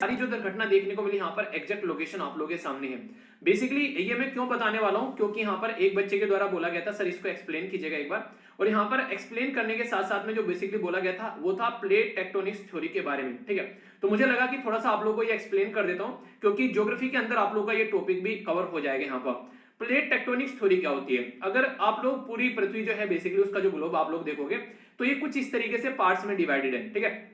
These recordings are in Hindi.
सारी जो दुर्घटना देखने को मिली यहाँ पर एग्जैक्ट लोकेशन आप लोगों के सामने है। बेसिकली ये मैं क्यों बताने वाला हूँ, क्योंकि यहाँ पर एक बच्चे के द्वारा बोला गया था सर इसको एक्सप्लेन कीजिएगा एक बार, और यहाँ पर एक्सप्लेन करने के साथ साथ में जो बेसिकली बोला गया था वो था प्लेट टेक्टोनिक्स थ्योरी के बारे में। ठीक है, तो मुझे लगा कि थोड़ा सा आप लोगों को ये एक्सप्लेन कर देता हूँ, क्योंकि ज्योग्राफी के अंदर आप लोगों का ये टॉपिक भी कवर हो जाएगा। यहाँ पर प्लेट टेक्टोनिक्स थ्योरी क्या होती है, अगर आप लोग पूरी पृथ्वी जो है बेसिकली उसका जो ग्लोब आप लोग देखोगे तो ये कुछ इस तरीके से पार्ट्स में डिवाइडेड है। ठीक है,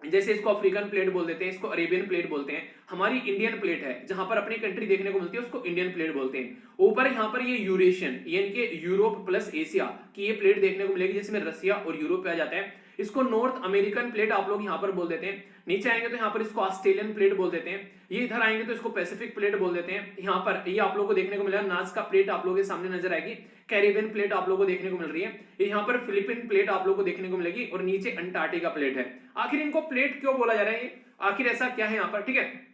जैसे इसको अफ्रीकन प्लेट बोल देते हैं, इसको अरेबियन प्लेट बोलते हैं, हमारी इंडियन प्लेट है जहां पर अपनी कंट्री देखने को मिलती है उसको इंडियन प्लेट बोलते हैं। ऊपर यहाँ पर ये यूरेशियन यानी कि यूरोप प्लस एशिया की ये प्लेट देखने को मिलेगी, जिसमें रसिया और यूरोप आ जाता है। इसको नॉर्थ अमेरिकन प्लेट आप लोग यहाँ पर बोल देते हैं। नीचे आएंगे तो यहाँ पर इसको ऑस्ट्रेलियन प्लेट बोल देते हैं। ये इधर आएंगे तो इसको पैसिफिक प्लेट बोल देते हैं। यहाँ पर ये आप लोग को देखने को मिलेगा नाज़का प्लेट आप लोगों के सामने नजर आएगी, कैरेबियन प्लेट आप लोगों को देखने को मिल रही है, यहाँ पर फिलिपिन प्लेट आप लोग को देखने को मिलेगी, और नीचे अंटार्कटिका प्लेट है। आखिर इनको प्लेट क्यों बोला जा रहा है, आखिर ऐसा क्या है यहाँ पर। ठीक है,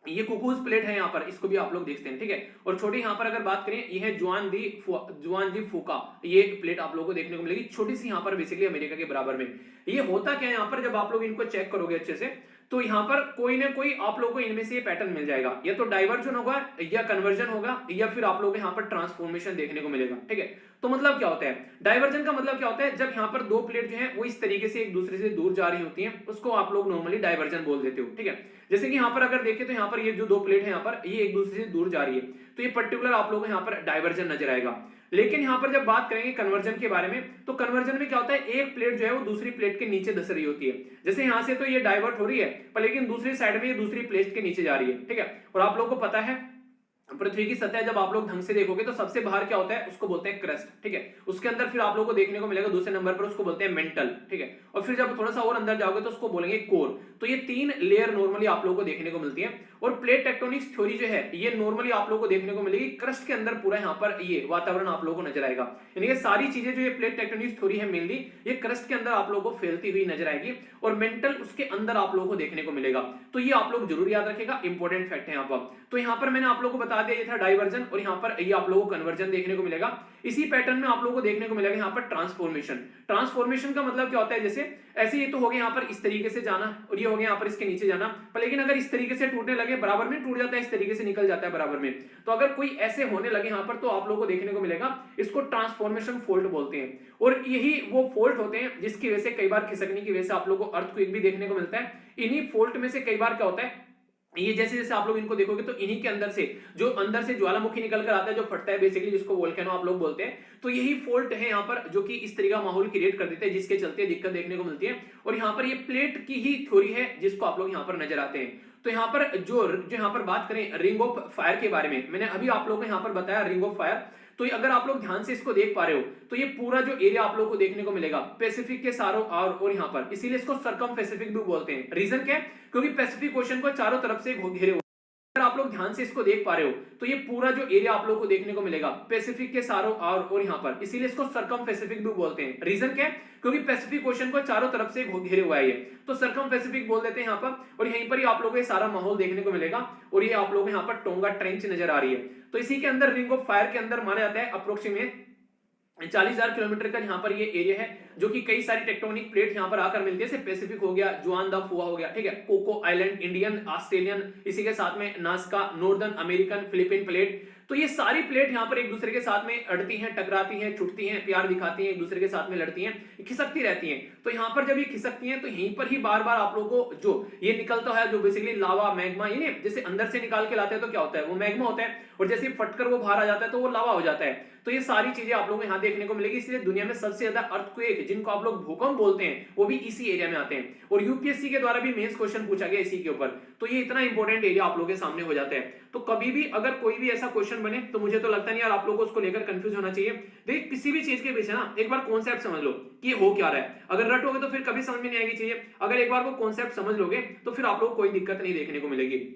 ये कुकूज प्लेट है यहाँ पर, इसको भी आप लोग देखते हैं। ठीक है, और छोटी यहाँ पर अगर बात करें ये है जुआन दी फूका, ये प्लेट आप लोगों को देखने को मिलेगी छोटी सी यहाँ पर बेसिकली अमेरिका के बराबर में। ये होता क्या है यहाँ पर, जब आप लोग इनको चेक करोगे अच्छे से तो यहाँ पर कोई ना कोई आप लोगों को इनमें से ये पैटर्न मिल जाएगा, या तो डाइवर्जन होगा या कन्वर्जन होगा, या फिर आप लोग यहाँ पर ट्रांसफॉर्मेशन देखने को मिलेगा। ठीक है, तो मतलब क्या होता है डाइवर्जन का, मतलब क्या होता है जब यहाँ पर दो प्लेट जो है वो इस तरीके से एक दूसरे से दूर जा रही होती हैं, उसको आप लोग नॉर्मली डाइवर्जन बोल देते हो। ठीक है, जैसे कि यहाँ पर अगर देखें तो यहाँ पर ये जो दो प्लेट है यहाँ पर ये एक दूसरे से दूर जा रही है, तो ये पर्टिकुलर आप लोगों को यहाँ पर डाइवर्जन नजर आएगा। लेकिन यहाँ पर जब बात करेंगे कन्वर्जन के बारे में, तो कन्वर्जन में क्या होता है एक प्लेट जो है वो दूसरी प्लेट के नीचे धस रही होती है। जैसे यहाँ से तो ये डाइवर्ट हो रही है, पर लेकिन दूसरी साइड में ये दूसरी प्लेट के नीचे जा रही है। ठीक है, और आप लोगों को पता है पृथ्वी की सतह जब आप लोग ढंग से देखोगे तो सबसे बाहर क्या होता है उसको बोलते हैं क्रस्ट। ठीक है, उसके अंदर फिर आप लोगों को देखने को मिलेगा दूसरे नंबर पर उसको बोलते हैं मेंटल। ठीक है, और फिर जब थोड़ा सा और अंदर जाओगे तो उसको बोलेंगे कोर। तो ये तीन लेयर नॉर्मली आप लोगों को देखने को मिलती है। और प्लेट टेक्टोनिक्स थ्योरी जो है ये नॉर्मली आप लोगों को देखने को मिलेगी क्रस्ट के अंदर, पूरा यहाँ पर ये वातावरण आप लोगों को नजर आएगा। यानी ये सारी चीजें जो ये प्लेट टेक्टोनिक्स थ्योरी है मेनली ये क्रस्ट के अंदर आप लोगों को फैलती हुई नजर आएगी, और मेंटल उसके अंदर आप लोगों को देखने को मिलेगा। तो ये आप लोग जरूर याद रखेगा, इंपॉर्टेंट फैक्ट है यहाँ पर। तो यहाँ पर मैंने आप लोगों को बता दिया ये था डाइवर्जन, और यहाँ पर ये आप लोगों को कन्वर्जन देखने को मिलेगा। इसी पैटर्न में आप लोगों को देखने को मिलेगा यहाँ पर ट्रांसफॉर्मेशन। ट्रांसफॉर्मेशन का मतलब क्या होता है, जैसे ऐसे ये तो हो गया यहाँ पर इस तरीके से जाना, और ये हो गया यहाँ पर इसके नीचे जाना, पर लेकिन अगर इस तरीके से टूटने लगे बराबर में टूट जाता है, इस तरीके से निकल जाता है बराबर में। तो अगर कोई ऐसे होने लगे यहाँ पर तो आप लोगों को देखने को मिलेगा इसको ट्रांसफॉर्मेशन फॉल्ट बोलते हैं। और यही वो फॉल्ट होते हैं जिसकी वजह से कई बार खिसकने की वजह से आप लोगों को अर्थक्वेक भी देखने को मिलता है। इन्हीं फॉल्ट में से कई बार क्या होता है, ये जैसे जैसे आप लोग इनको देखोगे तो इन्हीं के अंदर से ज्वालामुखी निकल कर आता है, जो फटता है बेसिकली, जिसको वोल्केनो आप लोग बोलते हैं। तो यही फॉल्ट है यहाँ पर जो कि इस तरह का माहौल क्रिएट कर देते हैं, जिसके चलते दिक्कत देखने को मिलती है। और यहाँ पर ये प्लेट की ही थ्योरी है जिसको आप लोग यहाँ पर नजर आते हैं। तो यहाँ पर जो यहाँ पर बात करें रिंग ऑफ फायर के बारे में, मैंने अभी आप लोगों को यहाँ पर बताया रिंग ऑफ फायर। तो अगर आप लोग ध्यान से इसको देख पा रहे हो तो ये पूरा जो एरिया आप लोगों को देखने को मिलेगा पैसिफिक के चारों और यहाँ पर, इसीलिए इसको सर्कम पैसिफिक भी बोलते हैं। रीजन क्या है, क्योंकि पैसिफिक ओशन को चारों तरफ से घेरे हुए। अगर आप लोग ध्यान से इसको देख पा रहे हो तो ये पूरा जो एरिया आप लोगों को देखने को मिलेगा पैसिफिक के चारों और यहाँ पर, इसीलिए इसको सर्कम पैसिफिक भी बोलते हैं। रीजन क्या है, क्योंकि पैसिफिक ओशन को चारों तरफ से घेरे हुआ है ये, तो सर्कम पैसिफिक बोल देते हैं यहाँ पर। और यहीं पर ही आप लोगों को सारा माहौल देखने को मिलेगा, और ये आप लोगों को यहाँ पर टोंगा ट्रेंच नजर आ रही है। तो इसी के अंदर रिंग ऑफ फायर के अंदर माना जाता है अप्रोक्सीमेट 40,000 किलोमीटर का यहाँ पर ये एरिया है, जो कि कई सारी टेक्टोनिक प्लेट यहाँ पर आकर मिलती है। जैसे पैसिफिक हो गया, जुआन दा फुआ हो गया, ठीक है, कोको आइलैंड, इंडियन, ऑस्ट्रेलियन, इसी के साथ में Nazca, northern American, Philippine plate. तो ये सारी प्लेट यहाँ पर एक दूसरे के साथ में अड़ती हैं, टकराती हैं, छुटती हैं, प्यार दिखाती हैं, एक दूसरे के साथ में लड़ती हैं, खिसकती रहती हैं। तो यहाँ पर जब ये खिसकती हैं तो यहीं पर ही बार बार आप लोगों को जो ये निकलता है, जो बेसिकली लावा मैग्मा, ये जैसे अंदर से निकाल के लाते हैं तो क्या होता है वो मैग्मा होता है, और जैसे फटकर वो बाहर आ जाता है तो वो लावा हो जाता है। तो ये सारी चीजें आप लोगों को यहाँ देखने को मिलेगी। इसलिए दुनिया में सबसे ज्यादा अर्थक्वेक जिनको आप लोग भूकंप बोलते हैं वो भी इसी एरिया में आते हैं, और यूपीएससी के द्वारा भी मेंस क्वेश्चन पूछा गया इसी के ऊपर। तो ये इतना इंपॉर्टेंट एरिया आप लोगों के सामने हो जाता है। तो कभी भी अगर कोई भी ऐसा क्वेश्चन बने तो मुझे तो लगता नहीं यार आप लोगों को उसको लेकर कंफ्यूज होना चाहिए। देखिए किसी भी चीज के पीछे ना एक बार कॉन्सेप्ट समझ लो कि हो क्या रहा है। अगर रटोगे तो फिर कभी समझ में नहीं आएगी चीजें। अगर एक बार वो कॉन्सेप्ट समझ लोगे तो फिर आप लोग कोई दिक्कत नहीं देखने को मिलेगी।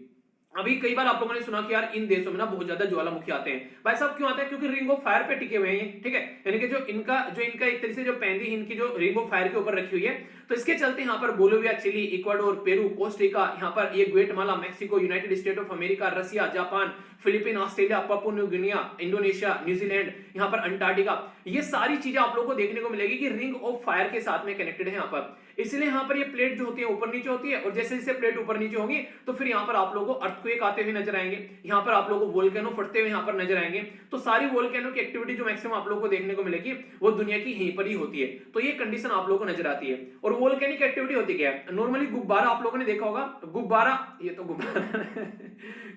अभी कई बार आप लोगों ने सुना कि यार इन देशों में ना बहुत ज्यादा ज्वालामुखी आते हैं। भाई साहब क्यों आते हैं, क्योंकि रिंग ऑफ फायर पे टिके हुए हैं, ठीक है, यानी कि जो इनका एक तरह से जो पैंदी इनकी जो रिंग ऑफ फायर के ऊपर रखी हुई है, तो तो इसके चलते यहाँ पर Bolivia, Chile, Ecuador, Peru, Costa Rica, यहाँ पर ये Guatemala, Mexico, United State of America, Russia, Japan, Philippine, Australia, Papua New Guinea, Indonesia, New Zealand, यहाँ पर अंटार्कटिका, ये सारी चीजें आप लोगों को देखने को मिलेगी कि रिंग ऑफ फायर के साथ में कनेक्टेड है यहाँ पर। इसलिए यहाँ पर ये प्लेट जो होती है ऊपर नीचे होती है, और जैसे जैसे प्लेट ऊपर नीचे होगी तो फिर यहाँ पर आप लोगों को अर्थक्वेक आते हुए नजर आएंगे, यहाँ पर आप लोगों को वोल्केनो फटते हुए यहाँ पर नजर आएंगे। तो सारी वोल्केनो की एक्टिविटी जो मैक्सिमम आप लोगों को देखने को मिलेगी वो दुनिया की यहीं पर ही होती है। तो ये कंडीशन आप लोगों को नजर आती है। और वोल्केनिक एक्टिविटी होती क्या है, नॉर्मली गुब्बारा आप लोगों ने देखा होगा, गुब्बारा, ये तो गुब्बारा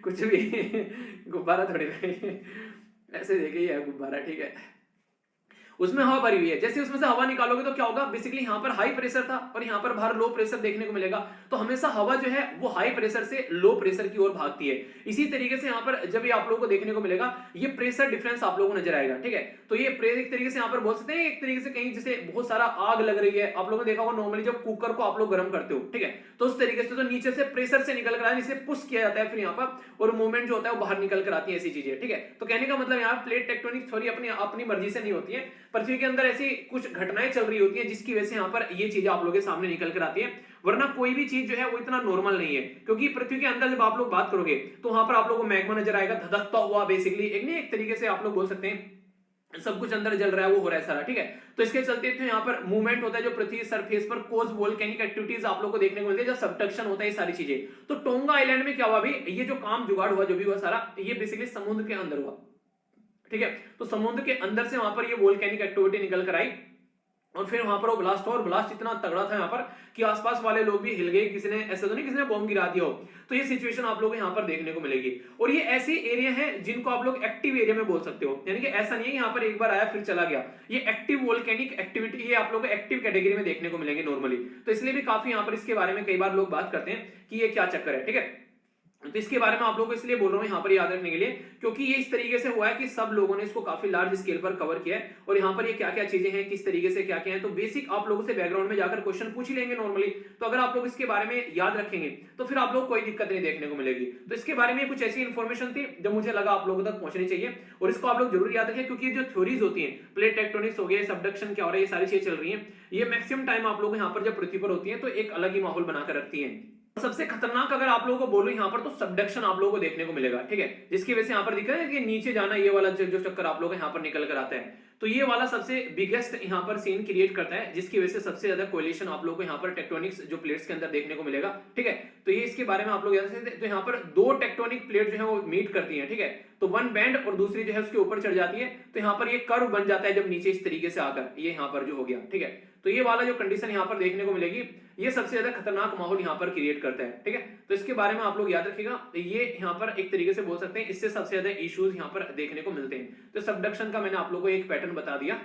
कुछ भी गुब्बारा थोड़ी ऐसे देखे ही है गुब्बारा, ठीक है, उसमें हवा भरी हुई है, जैसे उसमें से हवा निकालोगे तो क्या होगा, बेसिकली यहाँ पर हाई प्रेशर था और यहाँ पर बाहर लो प्रेशर देखने को मिलेगा। तो हमेशा हवा जो है वो हाई प्रेशर से लो प्रेशर की ओर भागती है। इसी तरीके से यहाँ पर जब ये आप लोगों को देखने को मिलेगा, ये प्रेशर डिफरेंस आप लोगों को नजर आएगा, ठीक है। तो ये एक तरीके से यहाँ पर बोल सकते हैं, एक तरीके से कहीं जैसे बहुत सारा आग लग रही है, आप लोगों ने देखा होगा नॉर्मली जब कुकर को आप लोग गर्म करते हो, ठीक है, तो उस तरीके से तो नीचे से प्रेशर से निकल कर आया, इसे पुश किया जाता है फिर यहाँ पर, और मूवमेंट जो होता है वो बाहर निकल कर आती है, ऐसी चीजें, ठीक है। तो कहने का मतलब यहाँ प्लेट टेक्टोनिक थ्योरी अपनी मर्जी से नहीं होती है, पृथ्वी के अंदर ऐसी कुछ घटनाएं चल रही होती हैं जिसकी वजह से यहाँ पर ये चीजें आप लोगों के सामने निकल कर आती है। वरना कोई भी चीज जो है वो इतना नॉर्मल नहीं है, क्योंकि पृथ्वी के अंदर जब आप लोग बात करोगे तो वहां पर आप लोगों को मैग्मा नजर आएगा, धधकता हुआ, बेसिकली एक तरीके से आप लोग बोल सकते हैं सब कुछ अंदर जल रहा है, वो हो रहा है सारा, ठीक है। तो इसके चलते तो यहाँ पर मूवमेंट होता है जो पृथ्वी सरफेस पर, कोज वोल्केनिक एक्टिविटीज आप लोग को देखने को मिलती है, जब सबडक्शन होता है, ये सारी चीजें। तो टोंगा आइलैंड में क्या हुआ अभी, ये जो काम जुगाड़ हुआ, जो भी हुआ सारा, ये बेसिकली समुद्र के अंदर हुआ, ठीक है। तो समुद्र के अंदर से वहां पर ये वोल्केनिक एक्टिविटी निकल कर आई, और फिर वहां पर वो ब्लास्ट, और ब्लास्ट इतना तगड़ा था यहाँ पर कि आसपास वाले लोग भी हिल गए, किसी ने, ऐसा तो नहीं किसी ने बॉम्ब गिरा दिया हो। तो ये सिचुएशन आप लोग यहाँ पर देखने को मिलेगी। और ये ऐसे एरिया है जिनको आप लोग एक्टिव एरिया में बोल सकते हो, यानी कि ऐसा नहीं है यहाँ पर एक बार आया फिर चला गया, ये एक्टिव वोल्केनिक एक्टिविटी, ये आप लोग को एक्टिव कैटेगरी में देखने को मिलेंगे नॉर्मली। तो इसलिए भी काफी यहाँ पर इसके बारे में कई बार लोग बात करते हैं कि ये क्या चक्कर है, ठीक है। तो इसके बारे में आप लोगों को इसलिए बोल रहा हूं यहाँ पर याद रखने के लिए, क्योंकि ये इस तरीके से हुआ है कि सब लोगों ने इसको काफी लार्ज स्केल पर कवर किया है, और यहाँ पर ये क्या क्या चीजें हैं, किस तरीके से क्या क्या है, तो बेसिक आप लोगों से बैकग्राउंड में जाकर क्वेश्चन पूछ ही लेंगे नॉर्मली। तो अगर आप लोग इसके बारे में याद रखेंगे तो फिर आप लोग कोई दिक्कत नहीं देखने को मिलेगी। तो इसके बारे में कुछ ऐसी इन्फॉर्मेशन थी जो मुझे लगा आप लोगों तक पहुंचनी चाहिए, और इसको आप लोग जरूर याद रखें, क्योंकि जो थ्योरीज होती है, प्लेट टेक्टोनिक्स हो गया, सबडक्शन क्या हो रहा है, ये सारी चीजें चल रही है, ये मैक्सिमम टाइम आप लोग यहाँ पर जब पृथ्वी पर होती है तो एक अलग ही माहौल बनाकर रखती है। सबसे खतरनाक अगर आप लोगों को बोलूं यहाँ पर, तो सबडक्शन आप लोगों को देखने को मिलेगा, ठीक है, जिसकी वजह से यहाँ पर दिख रहा है कि नीचे जाना, ये वाला जो चक्कर आप लोग यहाँ पर निकल कर आता है, तो ये वाला सबसे बिगेस्ट यहाँ पर सीन क्रिएट करता है, जिसकी वजह से सबसे ज्यादा कोलिशन आप लोगों को यहाँ पर टेक्टोनिक्स जो प्लेट्स के अंदर देखने को मिलेगा, ठीक है। तो ये इसके बारे में आप लोग याद रखते हैं। तो यहाँ पर दो टेक्टोनिक प्लेट जो है वो मीट करती है, ठीक है, तो वन बैंड और दूसरी जो है उसके ऊपर चढ़ जाती है, तो यहाँ पर ये कर्व बन जाता है जब नीचे इस तरीके से आकर, ये यहाँ पर जो हो गया, ठीक है। तो ये वाला जो कंडीशन यहाँ पर देखने को मिलेगी, ये सबसे ज्यादा खतरनाक माहौल यहाँ पर क्रिएट करता है, ठीक है। तो इसके बारे में आप लोग याद रखिएगा, ये यहाँ पर एक तरीके से बोल सकते हैं इससे सबसे ज्यादा इश्यूज यहाँ पर देखने को मिलते हैं। तो सबडक्शन का मैंने आप लोगों को एक पैटर्न बता दिया।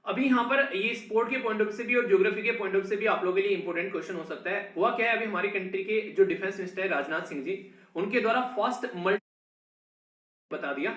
अभी यहाँ पर ये स्पोर्ट के पॉइंट ऑफ से भी और ज्योग्राफी के पॉइंट ऑफ से भी आप लोगों के लिए इंपॉर्टेंट क्वेश्चन हो सकता है। हुआ क्या है, अभी हमारी कंट्री के जो डिफेंस मिनिस्टर है राजनाथ सिंह जी, उनके द्वारा फर्स्ट मल्टी बता दिया